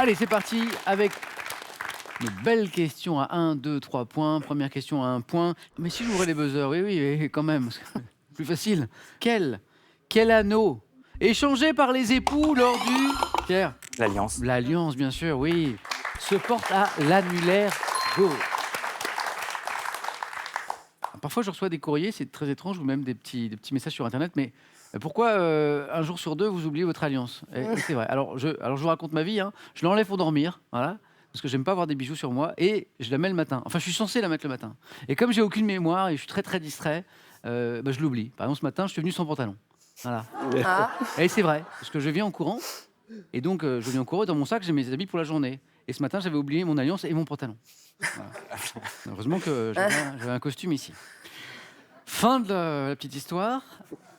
Allez, c'est parti avec une belle question à 1, 2, 3 points. Première question à 1 point. Mais si j'ouvrais les buzzers, oui, quand même. Plus facile. Quel anneau échangé par les époux lors du... Pierre? L'Alliance. L'Alliance, bien sûr, oui. Se porte à l'annulaire gauche. Parfois, je reçois des courriers, c'est très étrange, ou même des petits messages sur Internet, mais pourquoi un jour sur deux, vous oubliez votre alliance? Et c'est vrai. Alors, je vous raconte ma vie, hein. Je l'enlève pour dormir, voilà, parce que j'aime pas avoir des bijoux sur moi, et je la mets le matin. Enfin, je suis censé la mettre le matin. Et comme j'ai aucune mémoire et je suis très très distrait, je l'oublie. Par exemple, ce matin, je suis venu sans pantalon. Voilà. Ah. Et c'est vrai, parce que je viens en courant, et donc je viens en courant, et dans mon sac, j'ai mes habits pour la journée. Et ce matin, j'avais oublié mon alliance et mon pantalon. Voilà. Heureusement que j'avais un costume ici. Fin de la petite histoire.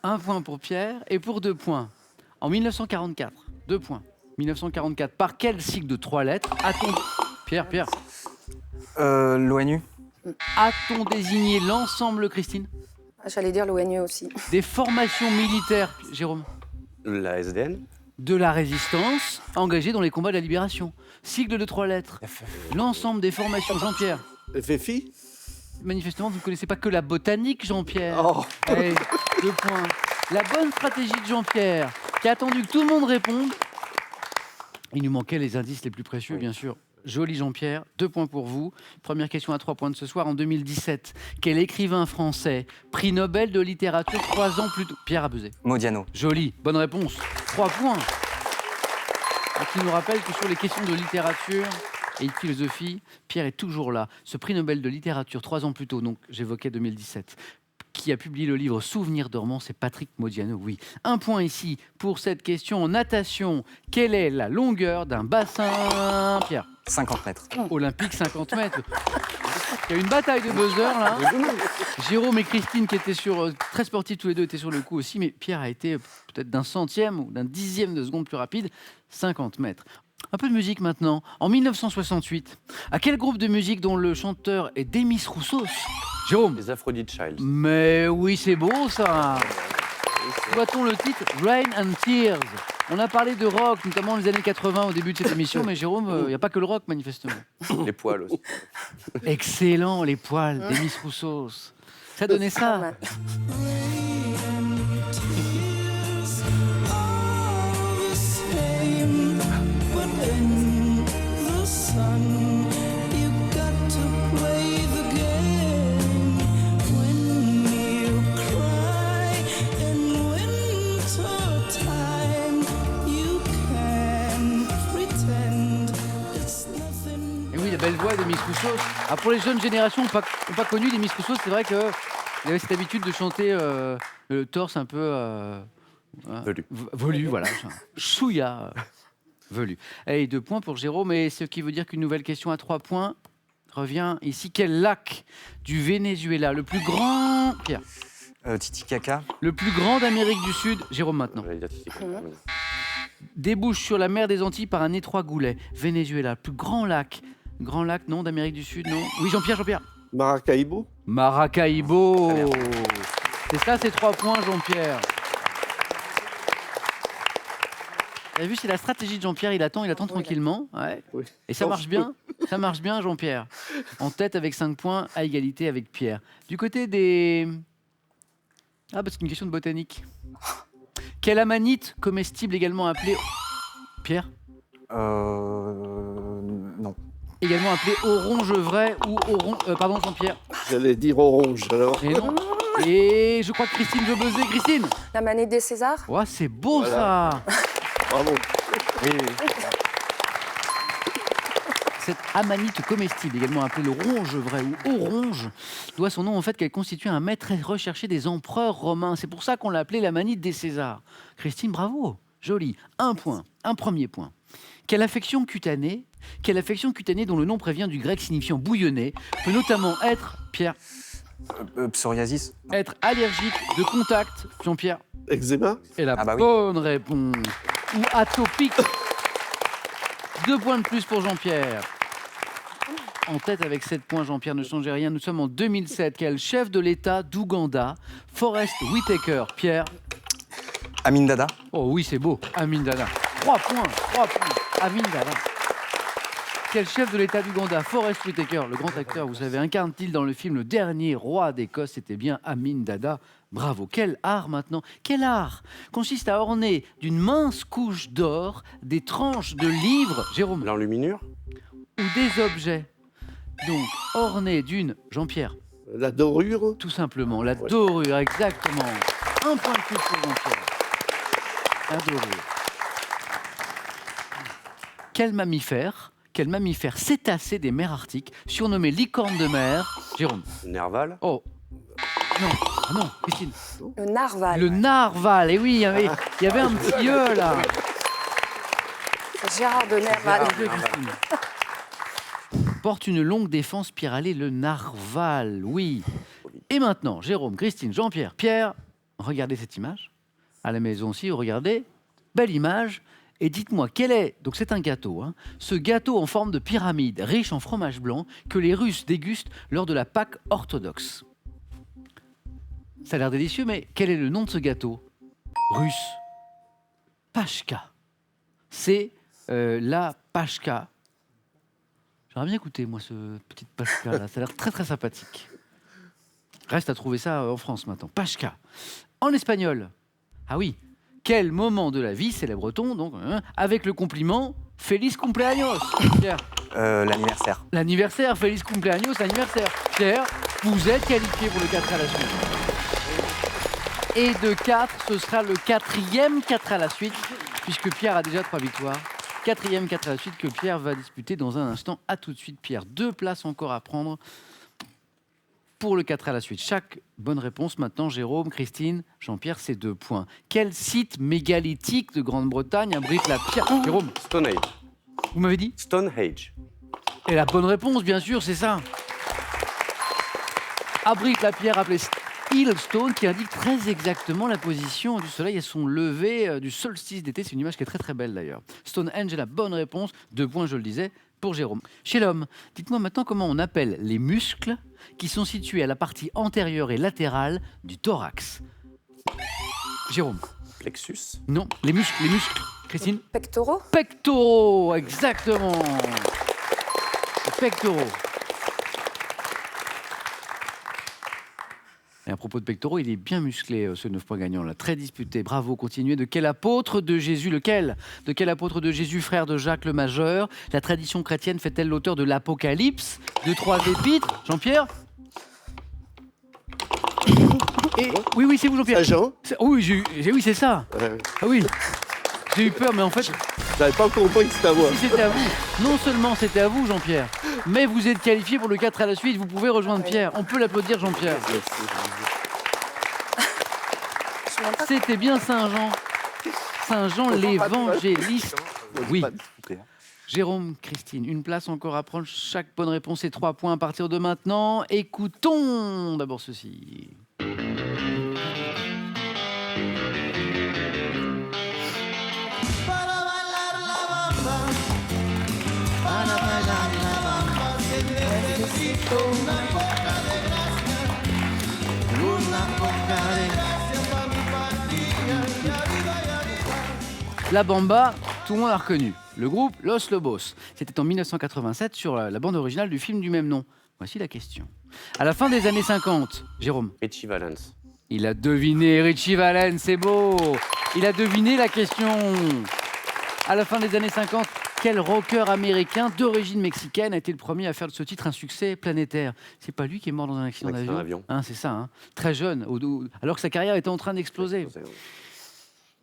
1 point pour Pierre et pour 2 points. En 1944, 2 points. 1944, par quel sigle de 3 lettres a-t-on... Pierre. L'ONU. A-t-on désigné l'ensemble, Christine, J'allais dire l'ONU aussi. des formations militaires, Jérôme, La SDN. de la résistance engagées dans les combats de la libération? Sigle de 3 lettres. L'ensemble des formations, Jean-Pierre. FFI. Manifestement, vous ne connaissez pas que la botanique, Jean-Pierre. Oh. Allez, 2 points. La bonne stratégie de Jean-Pierre, qui a attendu que tout le monde réponde. Il nous manquait les indices les plus précieux, bien sûr. Joli Jean-Pierre, 2 points pour vous. Première question à 3 points de ce soir. En 2017, quel écrivain français, prix Nobel de littérature 3 ans plus tôt? Pierre a buzzé. Modiano. Joli, bonne réponse. 3 points. Et qui nous rappelle que sur les questions de littérature et de philosophie, Pierre est toujours là. Ce prix Nobel de littérature 3 ans plus tôt, donc j'évoquais 2017, qui a publié le livre Souvenirs dormants, c'est Patrick Modiano, oui. 1 point ici pour cette question en natation. Quelle est la longueur d'un bassin, Pierre? 50 mètres. Olympique, 50 mètres. Il y a une bataille de buzzer là. Jérôme et Christine qui étaient très sportifs tous les deux étaient sur le coup aussi, mais Pierre a été peut-être d'un centième ou d'un dixième de seconde plus rapide, 50 mètres. Un peu de musique maintenant. En 1968, à quel groupe de musique dont le chanteur est Demis Roussos? Jérôme. Les Aphrodite Child. Mais oui, c'est beau ça. Doit-on le titre Rain and Tears? On a parlé de rock, notamment les années 80 au début de cette émission, mais Jérôme, il n'y a pas que le rock manifestement. Les poils aussi. Excellent, les poils, Demis Roussos. Ça donnait ça. Belle voix de Demis Roussos. Alors pour les jeunes générations qui n'ont pas connu Demis Roussos, c'est vrai qu'il avait cette habitude de chanter le torse un peu velu, voilà, chouïa velu. Et 2 points pour Jérôme, et ce qui veut dire qu'une nouvelle question à 3 points revient ici. Quel lac du Venezuela, le plus grand, Pierre? Titicaca. Le plus grand d'Amérique du Sud, Jérôme maintenant, débouche sur la mer des Antilles par un étroit goulet. Venezuela, plus grand lac. Grand lac, non, d'Amérique du Sud, non. Oui, Jean-Pierre. Maracaibo. Maracaibo. C'est ça, c'est 3 points, Jean-Pierre. Vous avez vu, c'est la stratégie de Jean-Pierre. Il attend tranquillement. Ouais. Oui. Et ça marche bien. Ça marche bien, Jean-Pierre. En tête avec 5 points, à égalité avec Pierre. Du côté des... Ah, bah c'est une question de botanique. Quelle amanite comestible également appelée... Pierre? Non. Également appelé oronge vrai ou orange... pardon, Jean-Pierre. J'allais dire orange alors. Et non. Et je crois que Christine veut buzzer. Christine. La manette des Césars. Ouais, c'est beau ça. Bravo. Oui. Cette amanite comestible, également appelée l'oronge vrai ou oronge, doit son nom au fait qu'elle constitue un mets très recherché des empereurs romains. C'est pour ça qu'on l'a appelée l'amanite des Césars. Christine, bravo. Joli. 1 point. Un premier point. Quelle affection cutanée dont le nom prévient du grec signifiant bouillonner peut notamment être, Pierre, Psoriasis. être allergique de contact, Jean-Pierre. Eczéma. Et la oui. bonne réponse. Ou atopique. 2 points de plus pour Jean-Pierre. En tête avec 7 points, Jean-Pierre ne changeait rien. Nous sommes en 2007. Quel chef de l'État d'Ouganda, Forrest Whitaker, Pierre? Amin Dada. Oh oui, c'est beau. Amin Dada. 3 points. Amin Dada. Quel chef de l'État d'Ouganda, Forest Whitaker, le grand acteur, vous savez, incarne-t-il dans le film Le Dernier Roi d'Écosse? C'était bien Amin Dada. Bravo. Quel art maintenant? Quel art consiste à orner d'une mince couche d'or des tranches de livres, Jérôme, L'enluminure. ou des objets. Donc, ornés d'une, Jean-Pierre, La dorure. tout simplement, la Ouais. dorure, exactement. Un point de plus pour Jean-Pierre. La dorure. Quel mammifère cétacé des mers arctiques, surnommé licorne de mer, Jérôme? Nerval. Oh, non, ah non, Christine. Le narval. Le narval, et oui, il y avait un petit E là. C'est Gérard de Nerval. Les deux, Christine. Porte une longue défense spiralée, le narval, oui. Et maintenant, Jérôme, Christine, Jean-Pierre, Pierre, regardez cette image. À la maison aussi, regardez. Belle image. Et dites-moi, quel est, donc c'est un gâteau, hein, ce gâteau en forme de pyramide, riche en fromage blanc, que les Russes dégustent lors de la Pâque orthodoxe. Ça a l'air délicieux, mais quel est le nom de ce gâteau? Russe. Pashka. C'est la Pashka. J'aimerais bien écouter, moi, ce petit Pashka là. Ça a l'air très très sympathique. Reste à trouver ça en France maintenant. Pashka. En espagnol. Ah oui. Quel moment de la vie célèbre-t-on donc avec le compliment Feliz cumpleaños, Pierre? L'anniversaire. L'anniversaire, Feliz cumpleaños, l'anniversaire. Pierre, vous êtes qualifié pour le 4 à la suite. Et de 4, ce sera le 4e 4 à la suite, puisque Pierre a déjà 3 victoires. 4e 4 à la suite que Pierre va disputer dans un instant. À tout de suite, Pierre. 2 places encore à prendre pour le 4 à la suite. Chaque bonne réponse maintenant, Jérôme, Christine, Jean-Pierre, c'est 2 points. Quel site mégalithique de Grande-Bretagne abrite la pierre? Jérôme, Stonehenge. vous m'avez dit? Stonehenge. Et la bonne réponse, bien sûr, c'est ça. Abrite la pierre appelée Hillstone, qui indique très exactement la position du soleil et son lever du solstice d'été. C'est une image qui est très très belle d'ailleurs. Stonehenge est la bonne réponse. 2 points, je le disais, pour Jérôme. Chez l'homme, dites-moi maintenant comment on appelle les muscles qui sont situés à la partie antérieure et latérale du thorax. Jérôme. Plexus. Non, les muscles. Christine. Pectoraux. Pectoraux, exactement. Les pectoraux. Et à propos de pectoraux, il est bien musclé, ce 9 points gagnant, là. Très disputé. Bravo, continuez. De quel apôtre de Jésus, lequel? De quel apôtre de Jésus, frère de Jacques le Majeur, la tradition chrétienne fait-elle l'auteur de l'Apocalypse, de 3 épîtres? Jean-Pierre? Et, oui, c'est vous, Jean-Pierre. Saint Jean. Oui, c'est ça. Ah oui. J'ai eu peur, mais en fait, J'avais pas compris que c'était à moi. si c'était à vous, non seulement c'était à vous, Jean-Pierre, mais vous êtes qualifié pour le 4 à la suite. Vous pouvez rejoindre Pierre. On peut l'applaudir, Jean-Pierre. Je sais même pas. C'était bien Saint-Jean. Saint-Jean l'évangéliste. Oui. Jérôme, Christine, une place encore à prendre. Chaque bonne réponse est 3 points à partir de maintenant. Écoutons d'abord ceci. La Bamba, tout le monde a reconnu. Le groupe Los Lobos. C'était en 1987 sur la bande originale du film du même nom. Voici la question. À la fin des années 50, Jérôme. Richie Valens. Il a deviné, Richie Valens, c'est beau. Il a deviné la question. À la fin des années 50, quel rocker américain d'origine mexicaine a été le premier à faire de ce titre un succès planétaire? C'est pas lui qui est mort dans un accident d'avion, hein, c'est ça, hein, très jeune, alors que sa carrière était en train d'exploser.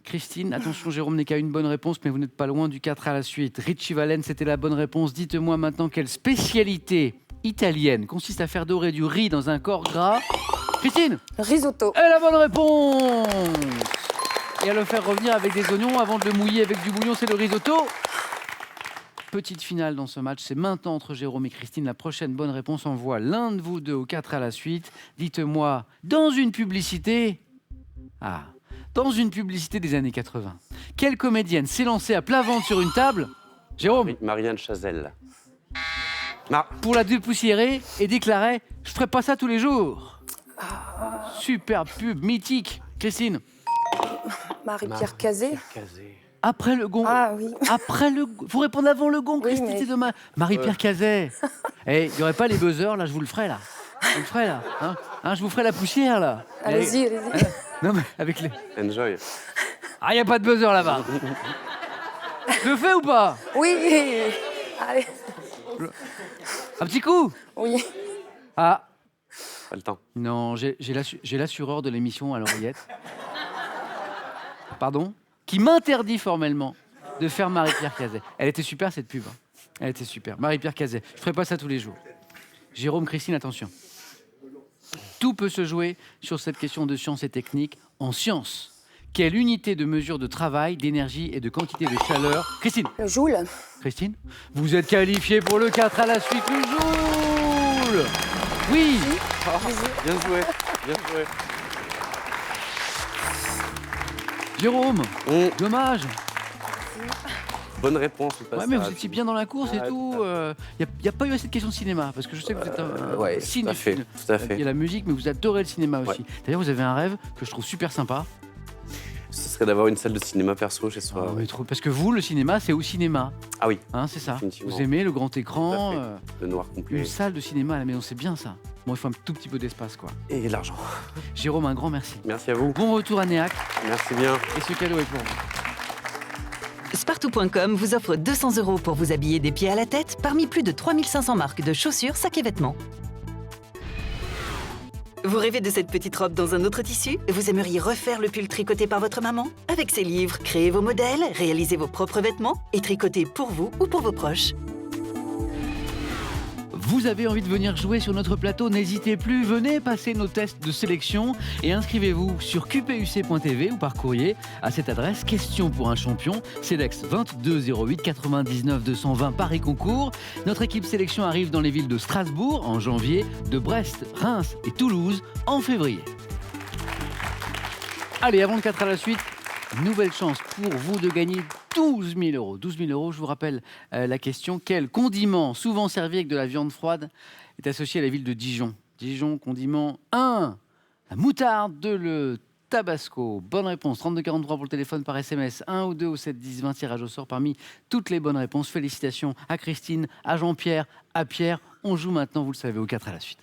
Christine, attention, Jérôme n'est qu'à une bonne réponse, mais vous n'êtes pas loin du 4 à la suite. Richie Valens, c'était la bonne réponse. Dites-moi maintenant quelle spécialité italienne consiste à faire dorer du riz dans un corps gras. Christine! Risotto. Et la bonne réponse! Et à le faire revenir avec des oignons avant de le mouiller avec du bouillon, c'est le risotto. Petite finale dans ce match, c'est maintenant entre Jérôme et Christine. La prochaine bonne réponse envoie l'un de vous deux au 4 à la suite. Dites-moi, dans une publicité... Dans une publicité des années 80, quelle comédienne s'est lancée à plat ventre sur une table, Jérôme, Marianne Chazelle. pour la dépoussiérer et déclarait « Je ferai pas ça tous les jours ». Superbe pub, mythique. Christine. Marie-Pierre Cazé. Après le gong. Ah oui. Après le. Faut répondre avant le gong, Oui, Christine, mais- c'est dommage. Marie-Pierre Cazet. Eh, il n'y aurait pas les buzzers, là, je vous le ferai, là. Je vous le ferai, là. Hein, je vous ferai la poussière, là. Allez-y, Eh, allez-y. non, mais avec les. Enjoy. Ah, il n'y a pas de buzzer là-bas. Je le fais ou pas? Oui. Allez. Un petit coup? Oui. Ah, Pas le temps. non, j'ai l'assureur de l'émission à l'oreillette. Pardon? Qui m'interdit formellement de faire Marie-Pierre Cazet. Elle était super, cette pub. Hein. Elle était super. Marie-Pierre Cazet. Je ne ferai pas ça tous les jours. Jérôme, Christine, attention. Tout peut se jouer sur cette question de science et technique. En science, quelle unité de mesure de travail, d'énergie et de quantité de chaleur? Christine, Le Joule. Christine, vous êtes qualifiée pour le 4 à la suite, le Joule. Oui. Bien joué. Bien joué. Jérôme, dommage. Bonne réponse. on passe Ouais, mais à- vous étiez bien dans la course et Ouais, tout. Il n'y a pas eu assez de questions de cinéma, parce que je sais que vous êtes un Ouais, tout à fait. cinéphile. Tout à Il y fait. a la musique, mais vous adorez le cinéma aussi. D'ailleurs, vous avez un rêve que je trouve super sympa. Ce serait d'avoir une salle de cinéma perso chez soi. Ah, ouais. mais trop- Parce que vous, le cinéma, c'est au cinéma. Ah oui, Hein, c'est ça. Définitivement. Vous aimez le grand écran, Tout à le noir complet. une salle de cinéma à la maison, c'est bien ça. Bon, il faut un tout petit peu d'espace, quoi. Et l'argent. Jérôme, un grand merci. Merci à vous. Bon retour à Néac, Merci bien. et ce cadeau est pour vous. Spartou.com vous offre 200 € pour vous habiller des pieds à la tête parmi plus de 3500 marques de chaussures, sacs et vêtements. Vous rêvez de cette petite robe dans un autre tissu? Vous aimeriez refaire le pull tricoté par votre maman? Avec ces livres, créez vos modèles, réalisez vos propres vêtements et tricotez pour vous ou pour vos proches. Vous avez envie de venir jouer sur notre plateau, n'hésitez plus, venez passer nos tests de sélection et inscrivez-vous sur qpuc.tv ou par courrier à cette adresse question pour un champion, Cedex 22 08 99 220 Paris Concours. Notre équipe sélection arrive dans les villes de Strasbourg en janvier, de Brest, Reims et Toulouse en février. Allez, avant le 4 à la suite, nouvelle chance pour vous de gagner 12 000 euros. 12 000 euros, je vous rappelle la question. Quel condiment, souvent servi avec de la viande froide, est associé à la ville de Dijon? Dijon, condiment 1. La moutarde, 2. Le tabasco. Bonne réponse. 3243 pour le téléphone par SMS. 1 ou 2 au 7 10 20. Tirage au sort parmi toutes les bonnes réponses. Félicitations à Christine, à Jean-Pierre, à Pierre. On joue maintenant, vous le savez, au 4 à la suite.